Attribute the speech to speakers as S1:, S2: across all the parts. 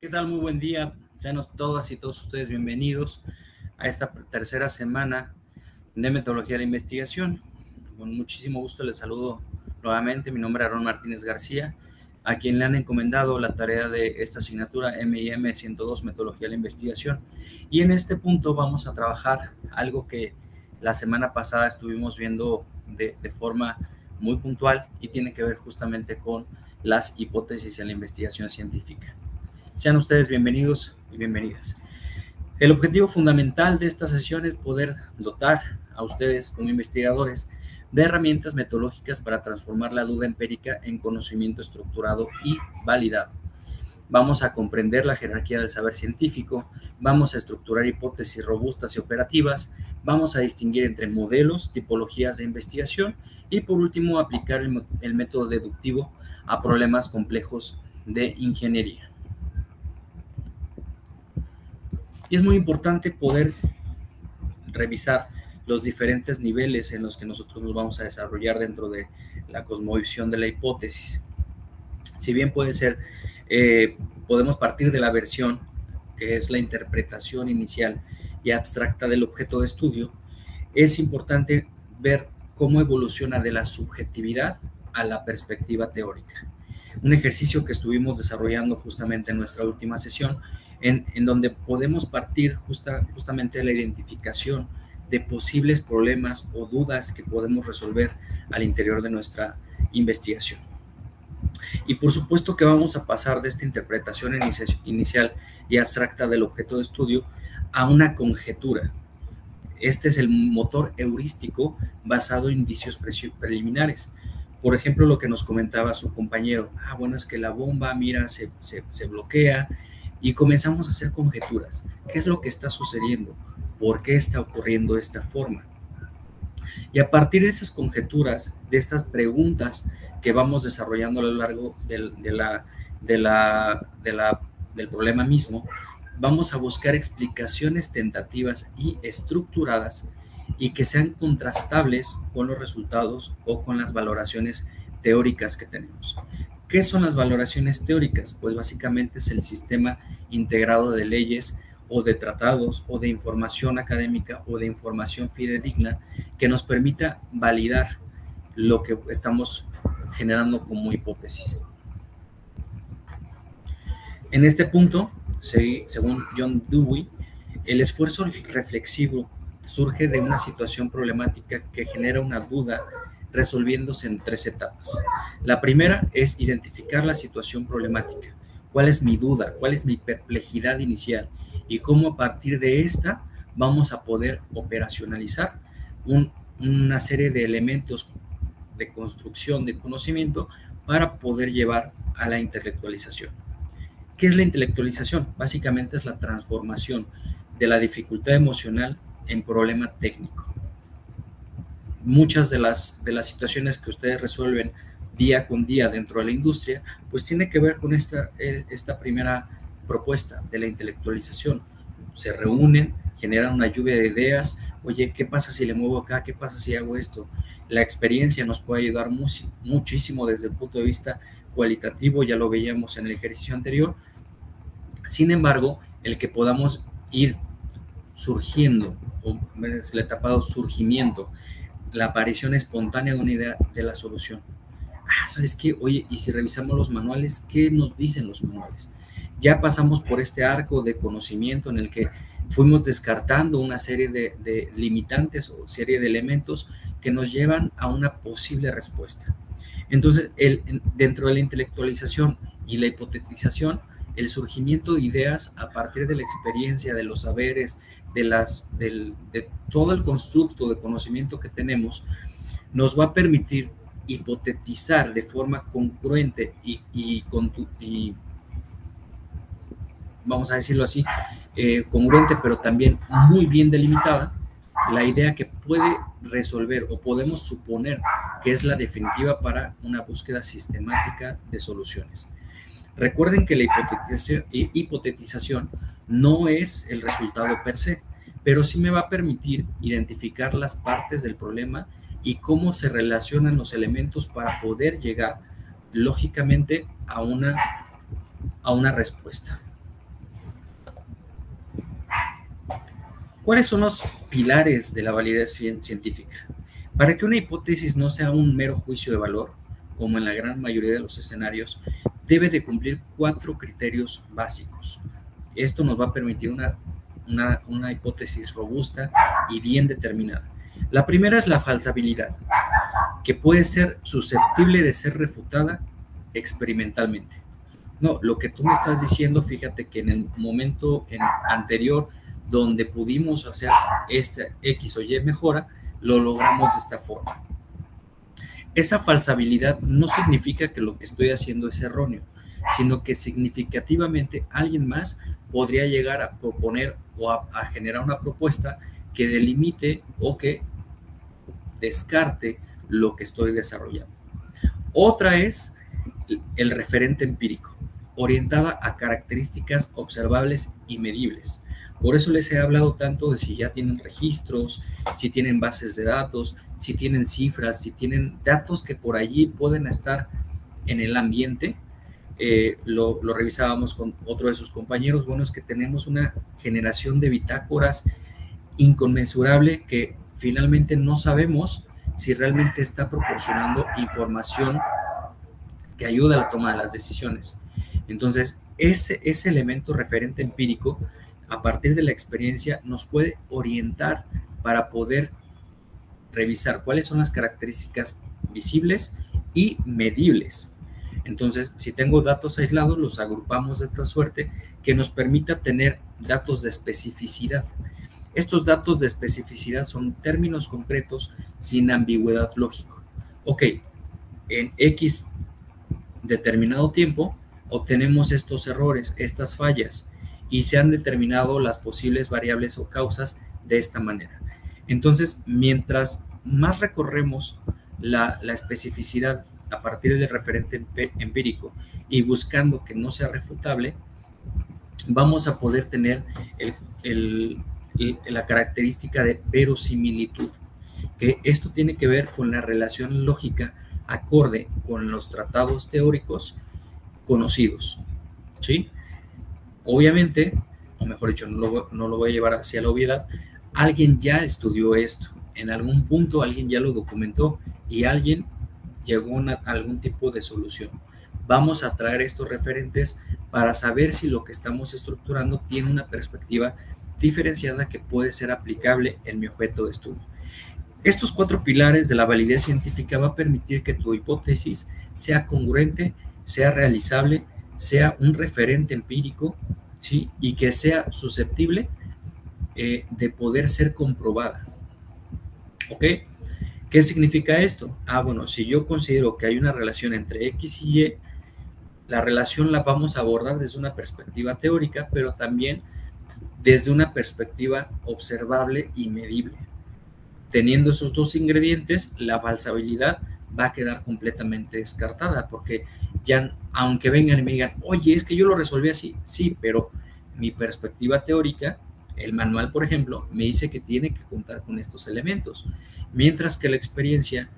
S1: ¿Qué tal? Muy buen día. Sean todas y todos ustedes bienvenidos a esta tercera semana de Metodología de la Investigación. Con muchísimo gusto les saludo nuevamente. Mi nombre es Aaron Martínez García, a quien le han encomendado la tarea de esta asignatura MIM 102, Metodología de la Investigación. Y en este punto vamos a trabajar algo que la semana pasada estuvimos viendo de forma muy puntual y tiene que ver justamente con las hipótesis en la investigación científica. Sean ustedes bienvenidos y bienvenidas. El objetivo fundamental de esta sesión es poder dotar a ustedes como investigadores de herramientas metodológicas para transformar la duda empírica en conocimiento estructurado y validado. Vamos a comprender la jerarquía del saber científico, vamos a estructurar hipótesis robustas y operativas, vamos a distinguir entre modelos, tipologías de investigación y por último aplicar el método deductivo a problemas complejos de ingeniería. Y es muy importante poder revisar los diferentes niveles en los que nosotros nos vamos a desarrollar dentro de la cosmovisión de la hipótesis. Si bien puede ser, podemos partir de la versión que es la interpretación inicial y abstracta del objeto de estudio, es importante ver cómo evoluciona de la subjetividad a la perspectiva teórica. Un ejercicio que estuvimos desarrollando justamente en nuestra última sesión, en donde podemos partir justamente de la identificación de posibles problemas o dudas que podemos resolver al interior de nuestra investigación. Y por supuesto que vamos a pasar de esta interpretación inicial y abstracta del objeto de estudio a una conjetura. Este es el motor heurístico basado en indicios preliminares. Por ejemplo, lo que nos comentaba su compañero, bueno, es que la bomba, mira, se bloquea y comenzamos a hacer conjeturas. ¿Qué es lo que está sucediendo? ¿Por qué está ocurriendo de esta forma? Y a partir de esas conjeturas, de estas preguntas que vamos desarrollando a lo largo del problema mismo, vamos a buscar explicaciones tentativas y estructuradas y que sean contrastables con los resultados o con las valoraciones teóricas que tenemos. ¿Qué son las valoraciones teóricas? Pues básicamente es el sistema integrado de leyes o de tratados o de información académica o de información fidedigna que nos permita validar lo que estamos generando como hipótesis. En este punto, según John Dewey, el esfuerzo reflexivo surge de una situación problemática que genera una duda resolviéndose en 3 etapas. La primera es identificar la situación problemática. ¿Cuál es mi duda? ¿Cuál es mi perplejidad inicial? Y cómo a partir de esta vamos a poder operacionalizar una serie de elementos de construcción de conocimiento para poder llevar a la intelectualización. ¿Qué es la intelectualización? Básicamente es la transformación de la dificultad emocional en problema técnico. Muchas de las situaciones que ustedes resuelven día con día dentro de la industria, pues tiene que ver con esta primera propuesta de la intelectualización. Se reúnen, generan una lluvia de ideas. Oye, ¿qué pasa si le muevo acá? ¿Qué pasa si hago esto? La experiencia nos puede ayudar muchísimo desde el punto de vista cualitativo, ya lo veíamos en el ejercicio anterior. Sin embargo, el que podamos ir surgiendo, o la etapa de surgimiento, la aparición espontánea de una idea de la solución. ¿Sabes qué? Oye, y si revisamos los manuales, ¿qué nos dicen los manuales? Ya pasamos por este arco de conocimiento en el que fuimos descartando una serie de limitantes o serie de elementos que nos llevan a una posible respuesta. Entonces, dentro de la intelectualización y la hipotetización, el surgimiento de ideas a partir de la experiencia, de los saberes, de todo el constructo de conocimiento que tenemos, nos va a permitir hipotetizar de forma congruente y vamos a decirlo así, congruente, pero también muy bien delimitada, la idea que puede resolver o podemos suponer que es la definitiva para una búsqueda sistemática de soluciones. Recuerden que la hipotetización no es el resultado per se, pero sí me va a permitir identificar las partes del problema y cómo se relacionan los elementos para poder llegar lógicamente a una respuesta. ¿Cuáles son los pilares de la validez científica? Para que una hipótesis no sea un mero juicio de valor, como en la gran mayoría de los escenarios, debe de cumplir 4 criterios básicos. Esto nos va a permitir una hipótesis robusta y bien determinada. La primera es la falsabilidad, que puede ser susceptible de ser refutada experimentalmente. No, lo que tú me estás diciendo, fíjate que en el momento anterior donde pudimos hacer esta X o Y mejora, lo logramos de esta forma. Esa falsabilidad no significa que lo que estoy haciendo es erróneo, sino que significativamente alguien más podría llegar a proponer o a generar una propuesta que delimite o que descarte lo que estoy desarrollando. Otra es el referente empírico, orientada a características observables y medibles. Por eso les he hablado tanto de si ya tienen registros, si tienen bases de datos, si tienen cifras, si tienen datos que por allí pueden estar en el ambiente. Lo revisábamos con otro de sus compañeros. Bueno, es que tenemos una generación de bitácoras inconmensurable que finalmente no sabemos si realmente está proporcionando información que ayuda a la toma de las decisiones. Entonces, ese elemento referente empírico, a partir de la experiencia, nos puede orientar para poder revisar cuáles son las características visibles y medibles. Entonces, si tengo datos aislados, los agrupamos de tal suerte que nos permita tener datos de especificidad. Estos datos de especificidad son términos concretos sin ambigüedad lógica. Ok, en X determinado tiempo obtenemos estos errores, estas fallas, y se han determinado las posibles variables o causas de esta manera. Entonces, mientras más recorremos la especificidad a partir del referente empírico y buscando que no sea refutable, vamos a poder tener la característica de verosimilitud, que esto tiene que ver con la relación lógica acorde con los tratados teóricos conocidos, ¿sí? Obviamente, o mejor dicho, no lo voy a llevar hacia la obviedad, alguien ya estudió esto, en algún punto alguien ya lo documentó y alguien llegó a algún tipo de solución. Vamos a traer estos referentes para saber si lo que estamos estructurando tiene una perspectiva diferenciada que puede ser aplicable en mi objeto de estudio. Estos 4 pilares de la validez científica va a permitir que tu hipótesis sea congruente, sea realizable, sea un referente empírico, ¿sí? Y que sea susceptible de poder ser comprobada. ¿Ok? ¿Qué significa esto? Bueno, si yo considero que hay una relación entre X y Y, la relación la vamos a abordar desde una perspectiva teórica, pero también desde una perspectiva observable y medible. Teniendo esos 2 ingredientes, la falsabilidad va a quedar completamente descartada, porque ya, aunque vengan y me digan, oye, es que yo lo resolví así, sí, pero mi perspectiva teórica, el manual, por ejemplo, me dice que tiene que contar con estos elementos, mientras que la experiencia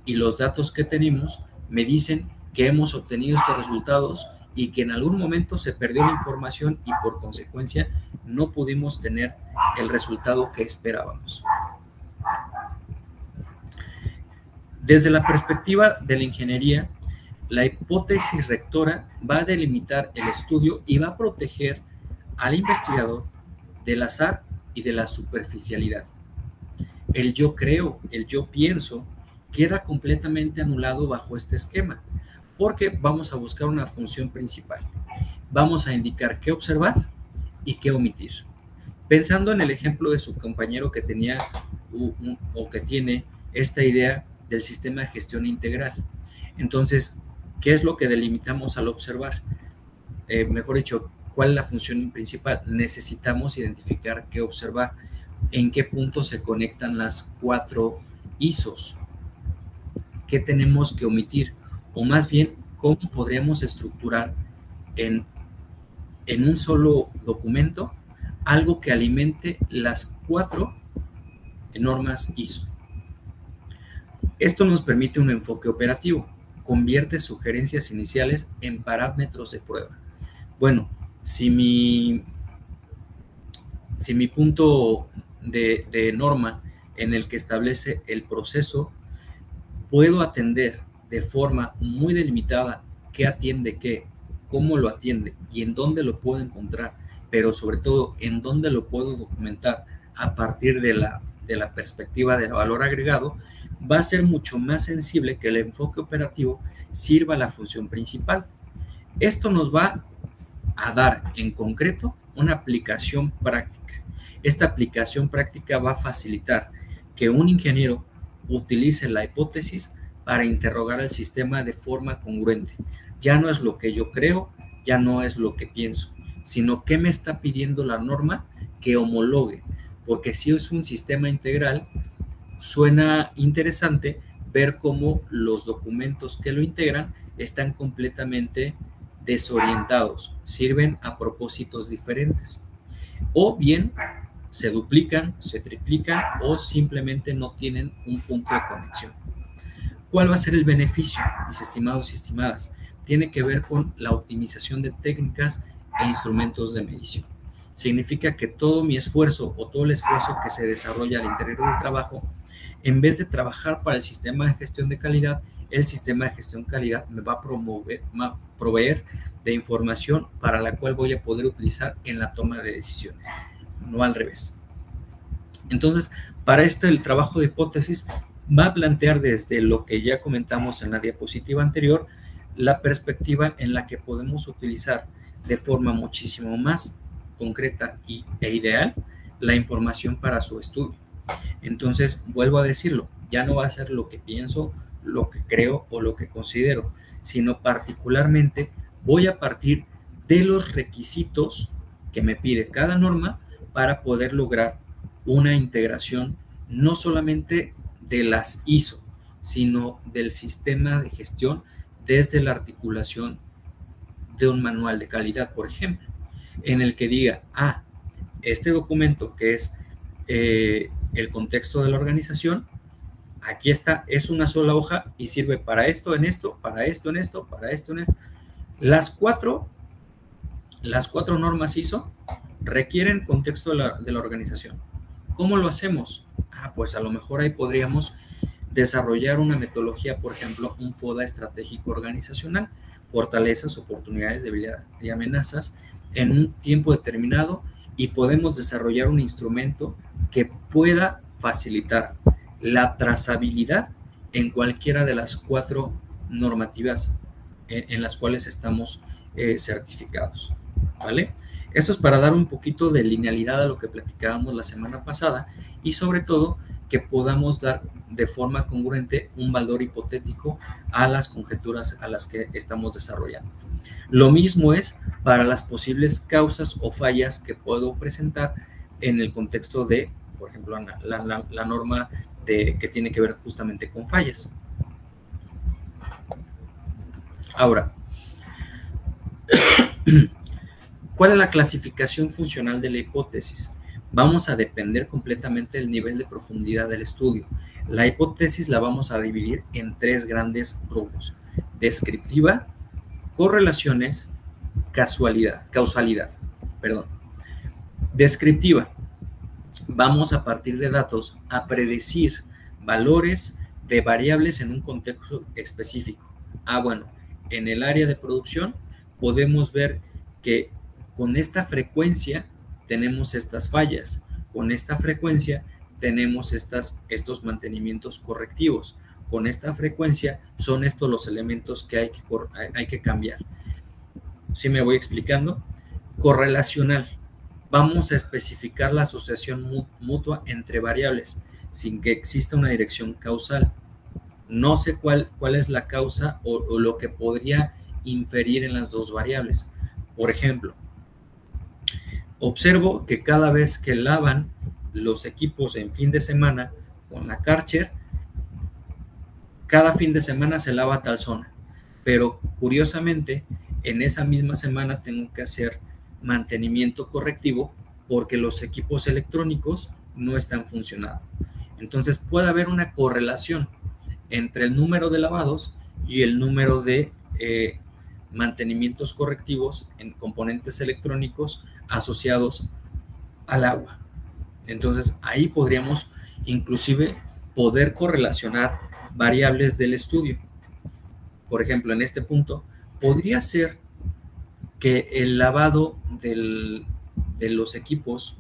S1: y los datos que tenemos me dicen que hemos obtenido estos resultados y que en algún momento se perdió la información y por consecuencia no pudimos tener el resultado que esperábamos. Desde la perspectiva de la ingeniería, la hipótesis rectora va a delimitar el estudio y va a proteger al investigador del azar y de la superficialidad. El yo creo, el yo pienso, queda completamente anulado bajo este esquema, porque vamos a buscar una función principal. Vamos a indicar qué observar y qué omitir. Pensando en el ejemplo de su compañero que tenía o que tiene esta idea del sistema de gestión integral. Entonces, ¿qué es lo que delimitamos al observar? Mejor dicho, ¿cuál es la función principal? Necesitamos identificar qué observar, en qué punto se conectan las 4 ISOs, qué tenemos que omitir, o más bien, cómo podríamos estructurar en un solo documento algo que alimente las 4 normas ISO. Esto nos permite un enfoque operativo, convierte sugerencias iniciales en parámetros de prueba. Bueno, si mi punto de norma en el que establece el proceso, puedo atender de forma muy delimitada qué atiende qué, cómo lo atiende y en dónde lo puedo encontrar, pero sobre todo en dónde lo puedo documentar a partir de la perspectiva del valor agregado, va a ser mucho más sensible que el enfoque operativo sirva a la función principal. Esto nos va a dar en concreto una aplicación práctica. Esta aplicación práctica va a facilitar que un ingeniero utilice la hipótesis para interrogar al sistema de forma congruente. Ya no es lo que yo creo, ya no es lo que pienso, sino qué me está pidiendo la norma que homologue. Porque si es un sistema integral, suena interesante ver cómo los documentos que lo integran están completamente desorientados, sirven a propósitos diferentes. O bien se duplican, se triplican o simplemente no tienen un punto de conexión. ¿Cuál va a ser el beneficio, mis estimados y estimadas? Tiene que ver con la optimización de técnicas e instrumentos de medición. Significa que todo mi esfuerzo o todo el esfuerzo que se desarrolla al interior del trabajo, en vez de trabajar para el sistema de gestión de calidad, el sistema de gestión de calidad me va a proveer de información para la cual voy a poder utilizar en la toma de decisiones, no al revés. Entonces, para esto el trabajo de hipótesis va a plantear desde lo que ya comentamos en la diapositiva anterior, la perspectiva en la que podemos utilizar de forma muchísimo más concreta e ideal la información para su estudio. Entonces, vuelvo a decirlo, ya no va a ser lo que pienso, lo que creo o lo que considero, sino particularmente voy a partir de los requisitos que me pide cada norma para poder lograr una integración no solamente de las ISO, sino del sistema de gestión desde la articulación de un manual de calidad, por ejemplo, en el que diga, este documento que es el contexto de la organización, aquí está, es una sola hoja y sirve para esto, en esto, para esto, en esto, para esto, en esto. Las cuatro normas ISO requieren contexto de la organización. ¿Cómo lo hacemos? Pues a lo mejor ahí podríamos desarrollar una metodología, por ejemplo, un FODA estratégico organizacional, fortalezas, oportunidades, debilidades y amenazas en un tiempo determinado, y podemos desarrollar un instrumento que pueda facilitar la trazabilidad en cualquiera de las 4 normativas en las cuales estamos certificados, ¿vale? Esto es para dar un poquito de linealidad a lo que platicábamos la semana pasada y sobre todo que podamos dar de forma congruente un valor hipotético a las conjeturas a las que estamos desarrollando. Lo mismo es para las posibles causas o fallas que puedo presentar en el contexto de, por ejemplo, la norma que tiene que ver justamente con fallas. Ahora, ¿cuál es la clasificación funcional de la hipótesis? Vamos a depender completamente del nivel de profundidad del estudio. La hipótesis la vamos a dividir en 3 grandes rubros: descriptiva, correlaciones, causalidad. Descriptiva. Vamos a partir de datos a predecir valores de variables en un contexto específico. Bueno, en el área de producción podemos ver que con esta frecuencia tenemos estas fallas, con esta frecuencia tenemos estos mantenimientos correctivos, con esta frecuencia son estos los elementos que hay que cambiar. ¿Sí me voy explicando? Correlacional. Vamos a especificar la asociación mutua entre variables sin que exista una dirección causal. No sé cuál es la causa o lo que podría inferir en las 2 variables. Por ejemplo, observo que cada vez que lavan los equipos en fin de semana con la Karcher, cada fin de semana se lava tal zona, pero curiosamente en esa misma semana tengo que hacer mantenimiento correctivo porque los equipos electrónicos no están funcionando. Entonces puede haber una correlación entre el número de lavados y el número de mantenimientos correctivos en componentes electrónicos asociados al agua. Entonces, ahí podríamos inclusive poder correlacionar variables del estudio. Por ejemplo, en este punto, podría ser que el lavado de los equipos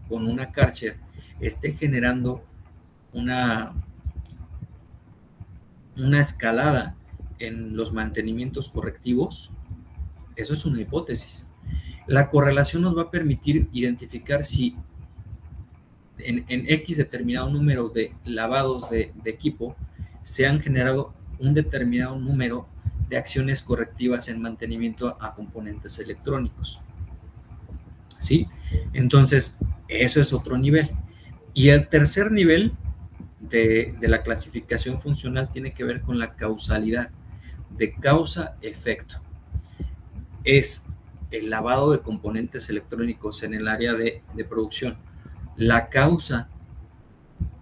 S1: con una Karcher esté generando una, una escalada en los mantenimientos correctivos. Eso es una hipótesis. La correlación nos va a permitir identificar si en X determinado número de lavados de equipo se han generado un determinado número de acciones correctivas en mantenimiento a componentes electrónicos. ¿Sí? Entonces, eso es otro nivel. Y el tercer nivel de la clasificación funcional tiene que ver con la causalidad, de causa-efecto. Es el lavado de componentes electrónicos en el área de producción la causa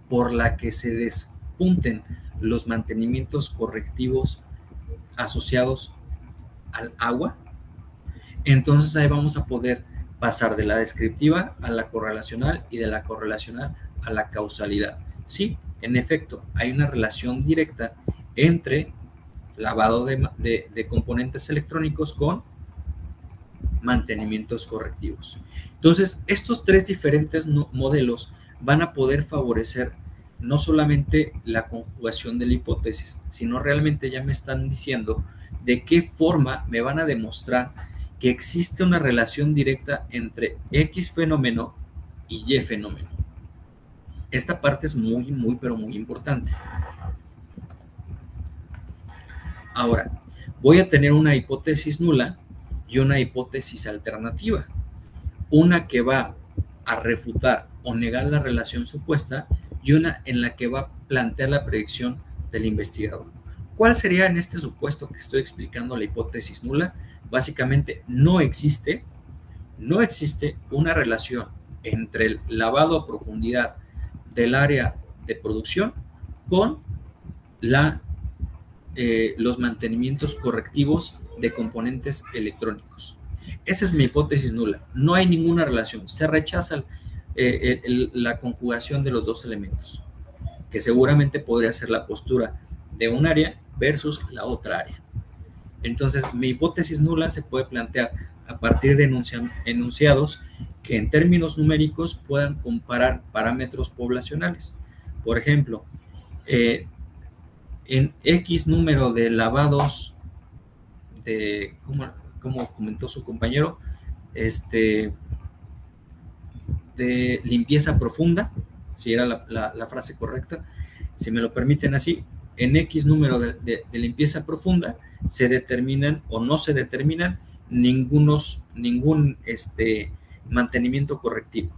S1: por la que se despunten los mantenimientos correctivos asociados al agua. Entonces ahí vamos a poder pasar de la descriptiva a la correlacional y de la correlacional a la causalidad. Sí, en efecto, hay una relación directa entre lavado de componentes electrónicos con mantenimientos correctivos. Entonces, estos tres diferentes modelos van a poder favorecer no solamente la conjugación de la hipótesis, sino realmente ya me están diciendo de qué forma me van a demostrar que existe una relación directa entre X fenómeno y Y fenómeno. Esta parte es muy, pero muy importante. Ahora, voy a tener una hipótesis nula y una hipótesis alternativa. Una que va a refutar o negar la relación supuesta y una en la que va a plantear la predicción del investigador. ¿Cuál sería en este supuesto que estoy explicando la hipótesis nula? Básicamente no existe una relación entre el lavado a profundidad del área de producción con los mantenimientos correctivos de componentes electrónicos. Esa es mi hipótesis nula. No hay ninguna relación. Se rechaza la conjugación de los dos elementos, que seguramente podría ser la postura de un área versus la otra área. Entonces, mi hipótesis nula se puede plantear a partir de enunciados que en términos numéricos puedan comparar parámetros poblacionales. Por ejemplo, en X número de lavados de, como comentó su compañero, de limpieza profunda, si era la frase correcta, si me lo permiten así, en X número de limpieza profunda se determinan o no se determinan ningún mantenimiento correctivo.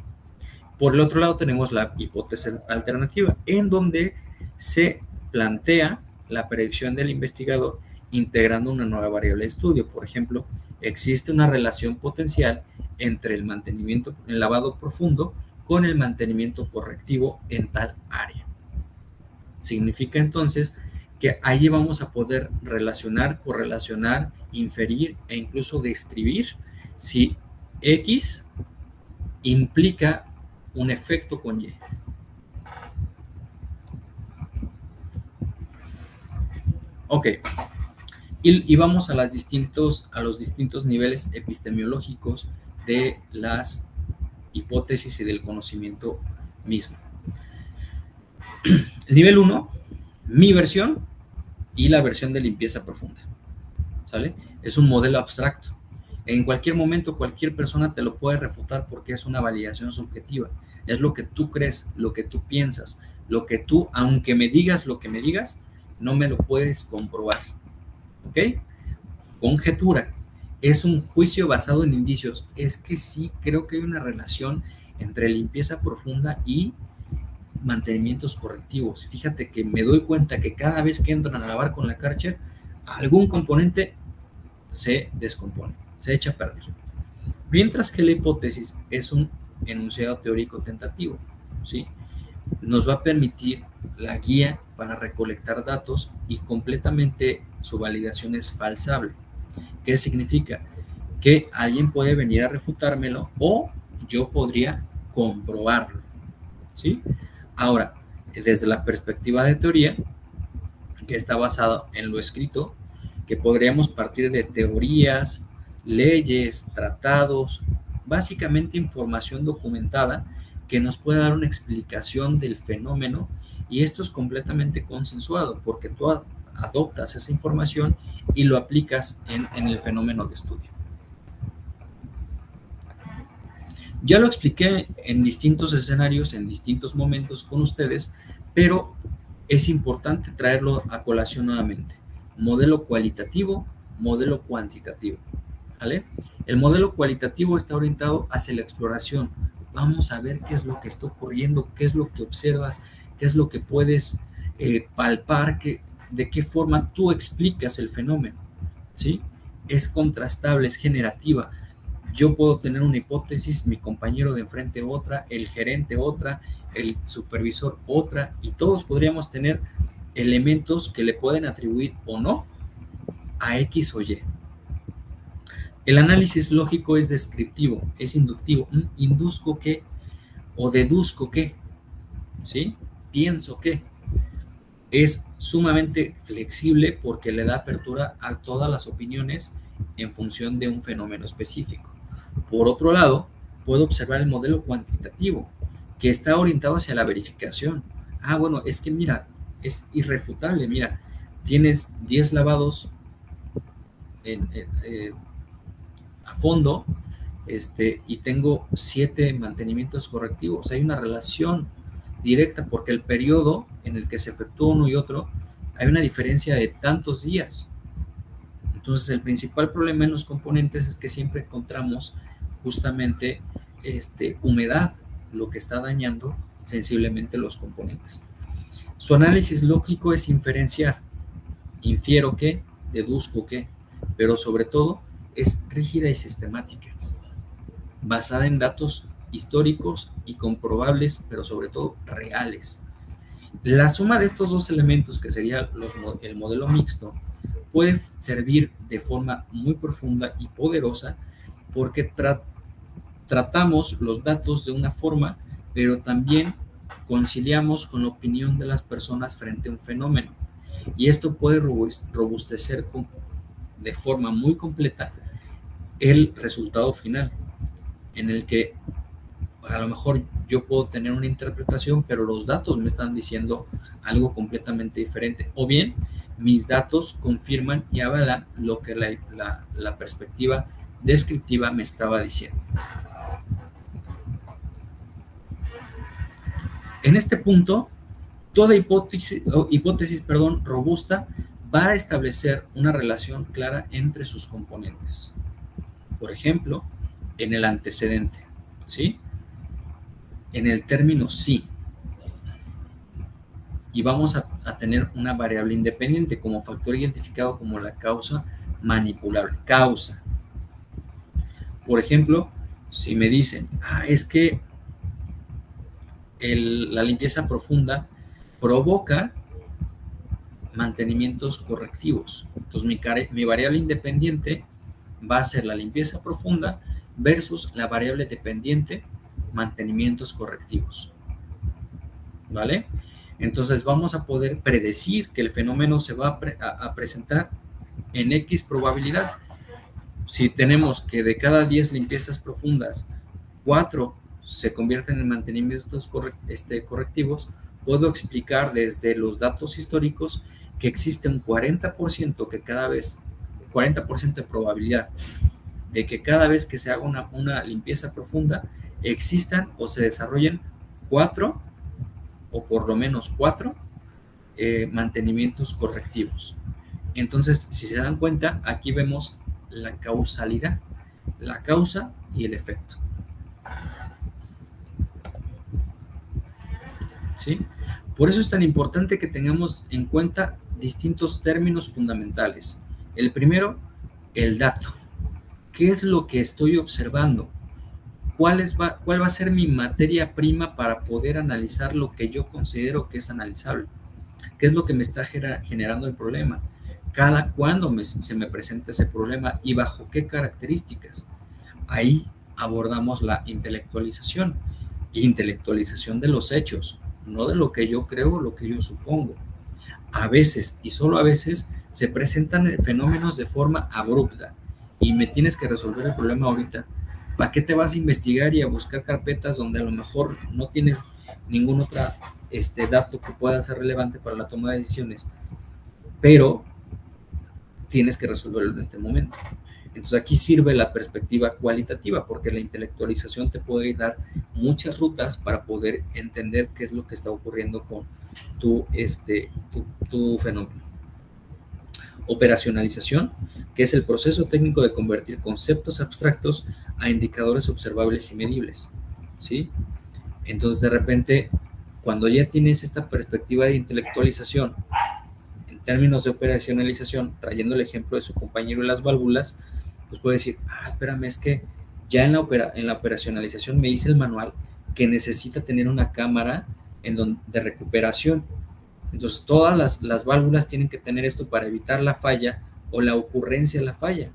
S1: Por el otro lado tenemos la hipótesis alternativa, en donde se plantea la predicción del investigador integrando una nueva variable de estudio. Por ejemplo, existe una relación potencial entre el mantenimiento, el lavado profundo con el mantenimiento correctivo en tal área. Significa entonces que allí vamos a poder relacionar, correlacionar, inferir e incluso describir si X implica un efecto con Y. Ok, y vamos a los distintos niveles epistemológicos de las hipótesis y del conocimiento mismo. El nivel 1, mi versión y la versión de limpieza profunda. ¿Sale? Es un modelo abstracto. En cualquier momento, cualquier persona te lo puede refutar porque es una validación subjetiva. Es lo que tú crees, lo que tú piensas, lo que tú, aunque me digas lo que me digas, no me lo puedes comprobar. ¿Ok? Conjetura. Es un juicio basado en indicios. Es que sí, creo que hay una relación entre limpieza profunda y mantenimientos correctivos. Fíjate que me doy cuenta que cada vez que entran a lavar con la Karcher, algún componente se descompone, se echa a perder. Mientras que la hipótesis es un enunciado teórico tentativo, ¿sí? Nos va a permitir la guía para recolectar datos y completamente su validación es falsable. ¿Qué significa? Que alguien puede venir a refutármelo o yo podría comprobarlo. ¿sí? Ahora, desde la perspectiva de teoría, que está basado en lo escrito, que podríamos partir de teorías, leyes, tratados, básicamente información documentada que nos puede dar una explicación del fenómeno, y esto es completamente consensuado porque tú adoptas esa información y lo aplicas en el fenómeno de estudio. Ya lo expliqué en distintos escenarios, en distintos momentos con ustedes, pero es importante traerlo a colación nuevamente. Modelo cualitativo, modelo cuantitativo. ¿Vale? El modelo cualitativo está orientado hacia la exploración. Vamos a ver qué es lo que está ocurriendo, qué es lo que observas, qué es lo que puedes palpar, de qué forma tú explicas el fenómeno. ¿Sí? Es contrastable, es generativa. Yo puedo tener una hipótesis, mi compañero de enfrente otra, el gerente otra, el supervisor otra, y todos podríamos tener elementos que le pueden atribuir o no a X o Y. El análisis lógico es descriptivo, es inductivo. Induzco qué o deduzco qué, ¿sí? Pienso qué. Es sumamente flexible porque le da apertura a todas las opiniones en función de un fenómeno específico. Por otro lado, puedo observar el modelo cuantitativo, que está orientado hacia la verificación. Bueno, es que mira, es irrefutable. Mira, tienes 10 lavados a fondo, y tengo 7 mantenimientos correctivos. Hay una relación directa porque el periodo en el que se efectúa uno y otro, hay una diferencia de tantos días. Entonces, el principal problema en los componentes es que siempre encontramos justamente humedad, lo que está dañando sensiblemente los componentes. Su análisis lógico es inferenciar. Infiero qué, deduzco qué, pero sobre todo es rígida y sistemática, basada en datos históricos y comprobables, pero sobre todo reales. La suma de estos dos elementos, que sería el modelo mixto, puede servir de forma muy profunda y poderosa porque tratamos los datos de una forma, pero también conciliamos con la opinión de las personas frente a un fenómeno. Y esto puede robustecer de forma muy completa el resultado final, en el que a lo mejor yo puedo tener una interpretación, pero los datos me están diciendo algo completamente diferente. O bien, mis datos confirman y avalan lo que la perspectiva descriptiva me estaba diciendo. En este punto, toda hipótesis robusta va a establecer una relación clara entre sus componentes. Por ejemplo, en el antecedente, ¿sí? En el término sí. Y vamos a tener una variable independiente como factor identificado como la causa manipulable. Causa. Por ejemplo, si me dicen, es que la limpieza profunda provoca mantenimientos correctivos. Entonces, mi variable independiente va a ser la limpieza profunda versus la variable dependiente, mantenimientos correctivos. ¿Vale? Entonces vamos a poder predecir que el fenómeno se va a presentar en X probabilidad. Si tenemos que de cada 10 limpiezas profundas, 4 se convierten en mantenimientos correctivos, puedo explicar desde los datos históricos que existe un 40% de probabilidad de que cada vez que se haga una limpieza profunda existan o se desarrollen 4 o por lo menos 4 mantenimientos correctivos. Entonces, si se dan cuenta, aquí vemos la causalidad, la causa y el efecto. ¿Sí? Por eso es tan importante que tengamos en cuenta distintos términos fundamentales. El primero, el dato. ¿Qué es lo que estoy observando? ¿Cuál va a ser mi materia prima para poder analizar lo que yo considero que es analizable? ¿Qué es lo que me está generando el problema? ¿Cada cuándo se me presenta ese problema y bajo qué características? Ahí abordamos la intelectualización. intelectualización de los hechos, no de lo que yo creo o lo que yo supongo. A veces, y solo a veces, se presentan fenómenos de forma abrupta y me tienes que resolver el problema ahorita. ¿Para qué te vas a investigar y a buscar carpetas donde a lo mejor no tienes ningún otro dato que pueda ser relevante para la toma de decisiones? Pero tienes que resolverlo en este momento. Entonces aquí sirve la perspectiva cualitativa, porque la intelectualización te puede dar muchas rutas para poder entender qué es lo que está ocurriendo con tu fenómeno. Operacionalización, que es el proceso técnico de convertir conceptos abstractos a indicadores observables y medibles, ¿sí? Entonces, de repente, cuando ya tienes esta perspectiva de intelectualización, en términos de operacionalización, trayendo el ejemplo de su compañero de las válvulas, pues puede decir, espérame, es que ya en la operacionalización me dice el manual que necesita tener una cámara de recuperación. Entonces, todas las válvulas tienen que tener esto para evitar la falla o la ocurrencia de la falla.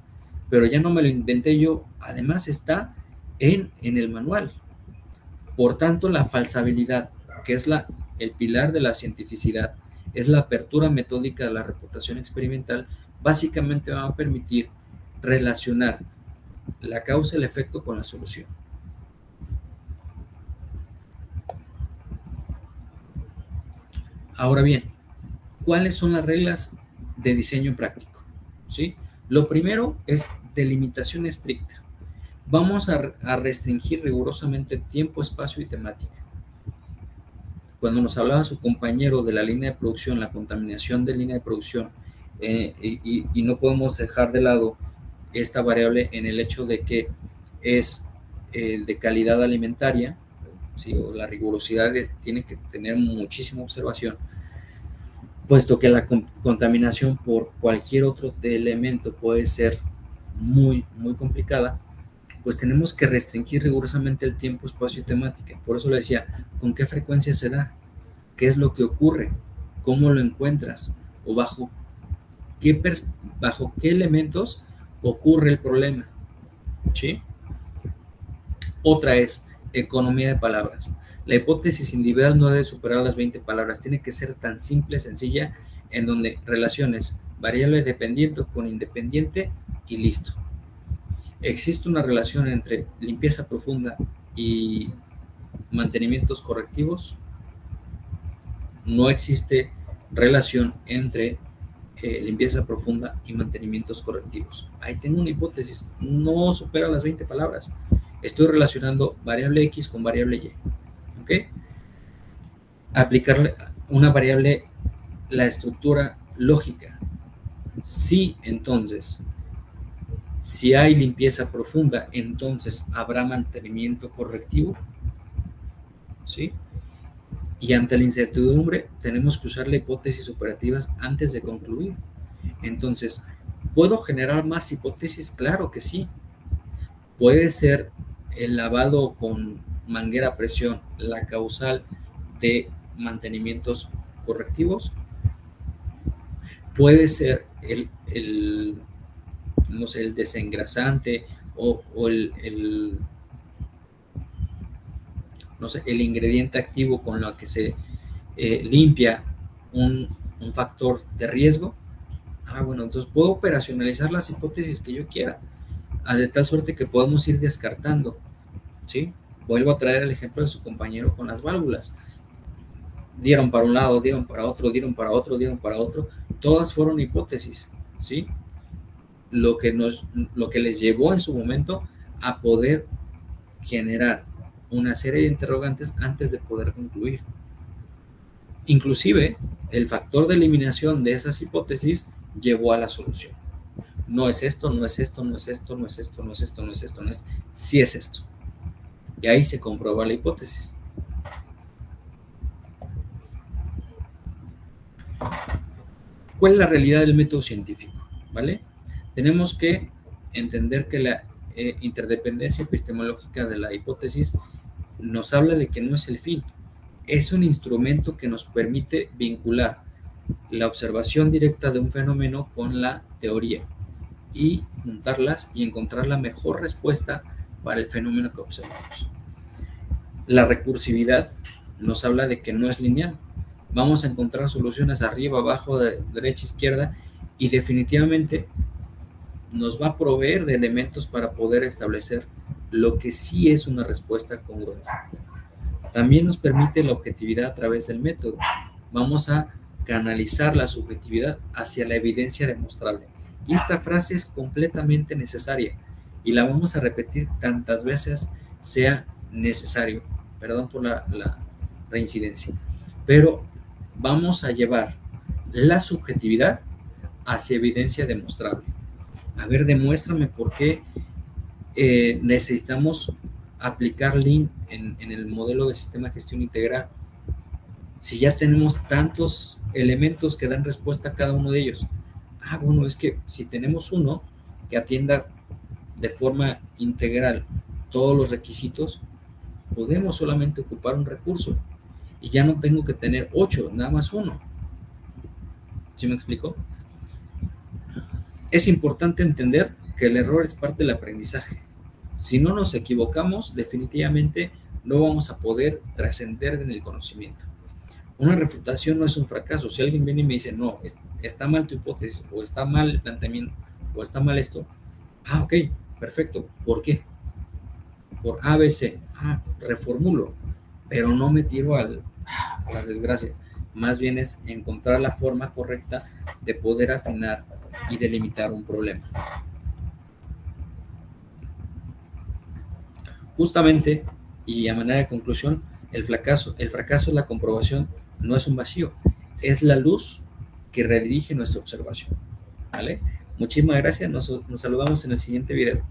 S1: Pero ya no me lo inventé yo, además está en el manual. Por tanto, la falsabilidad, que es el pilar de la cientificidad, es la apertura metódica de la reputación experimental, básicamente va a permitir relacionar la causa y el efecto con la solución. Ahora bien, ¿cuáles son las reglas de diseño práctico? ¿Sí? Lo primero es delimitación estricta. Vamos a restringir rigurosamente tiempo, espacio y temática. Cuando nos hablaba su compañero de la línea de producción, la contaminación de línea de producción, y no podemos dejar de lado esta variable en el hecho de que es de calidad alimentaria, ¿sí? O la rigurosidad tiene que tener muchísima observación, puesto que la contaminación por cualquier otro elemento puede ser muy, muy complicada, pues tenemos que restringir rigurosamente el tiempo, espacio y temática. Por eso le decía, ¿con qué frecuencia se da? ¿Qué es lo que ocurre? ¿Cómo lo encuentras? ¿O bajo qué elementos ocurre el problema? ¿Sí? Otra es economía de palabras. La hipótesis individual no debe superar las 20 palabras. Tiene que ser tan simple, sencilla, en donde relaciones variable dependiente con independiente y listo. ¿Existe una relación entre limpieza profunda y mantenimientos correctivos? No existe relación entre limpieza profunda y mantenimientos correctivos. Ahí tengo una hipótesis, no supera las 20 palabras. Estoy relacionando variable X con variable Y. ¿Ok? Aplicarle una variable, la estructura lógica. Sí, entonces, si hay limpieza profunda, entonces habrá mantenimiento correctivo. ¿Sí? Y ante la incertidumbre, tenemos que usar las hipótesis operativas antes de concluir. Entonces, ¿puedo generar más hipótesis? Claro que sí. Puede ser el lavado con manguera a presión la causal de mantenimientos correctivos. Puede ser el desengrasante o el ingrediente activo con lo que se limpia un factor de riesgo. Bueno, entonces puedo operacionalizar las hipótesis que yo quiera, de tal suerte que podemos ir descartando, ¿sí? Vuelvo a traer el ejemplo de su compañero con las válvulas. Dieron para un lado, dieron para otro, dieron para otro, dieron para otro. Todas fueron hipótesis, ¿sí? Lo que les llevó en su momento a poder generar una serie de interrogantes antes de poder concluir. Inclusive, el factor de eliminación de esas hipótesis llevó a la solución. No es esto, no es esto, no es esto, no es esto, no es esto, no es esto, no es esto. Sí es esto. Y ahí se comprueba la hipótesis. ¿Cuál es la realidad del método científico? ¿Vale? Tenemos que entender que la interdependencia epistemológica de la hipótesis nos habla de que no es el fin, es un instrumento que nos permite vincular la observación directa de un fenómeno con la teoría y juntarlas y encontrar la mejor respuesta para el fenómeno que observamos. La recursividad nos habla de que no es lineal. Vamos a encontrar soluciones arriba, abajo, derecha, izquierda, y definitivamente nos va a proveer de elementos para poder establecer lo que sí es una respuesta congruente. También nos permite la objetividad a través del método. Vamos a canalizar la subjetividad hacia la evidencia demostrable. Y esta frase es completamente necesaria y la vamos a repetir tantas veces sea necesario. Perdón por la reincidencia. Pero vamos a llevar la subjetividad hacia evidencia demostrable. A ver, demuéstrame por qué necesitamos aplicar Lean en el modelo de sistema de gestión integral. Si ya tenemos tantos elementos que dan respuesta a cada uno de ellos. Bueno, es que si tenemos uno que atienda de forma integral todos los requisitos, podemos solamente ocupar un recurso y ya no tengo que tener 8, nada más uno. ¿Sí me explico? Es importante entender que el error es parte del aprendizaje. Si no nos equivocamos, definitivamente no vamos a poder trascender en el conocimiento. Una refutación no es un fracaso. Si alguien viene y me dice, no, está mal tu hipótesis, o está mal el planteamiento, o está mal esto, ok, perfecto. ¿Por qué? Por ABC. Reformulo, pero no me tiro a la desgracia. Más bien es encontrar la forma correcta de poder afinar y delimitar un problema. Justamente, y a manera de conclusión, el fracaso es la comprobación, no es un vacío, es la luz que redirige nuestra observación. ¿Vale? Muchísimas gracias, nos saludamos en el siguiente video.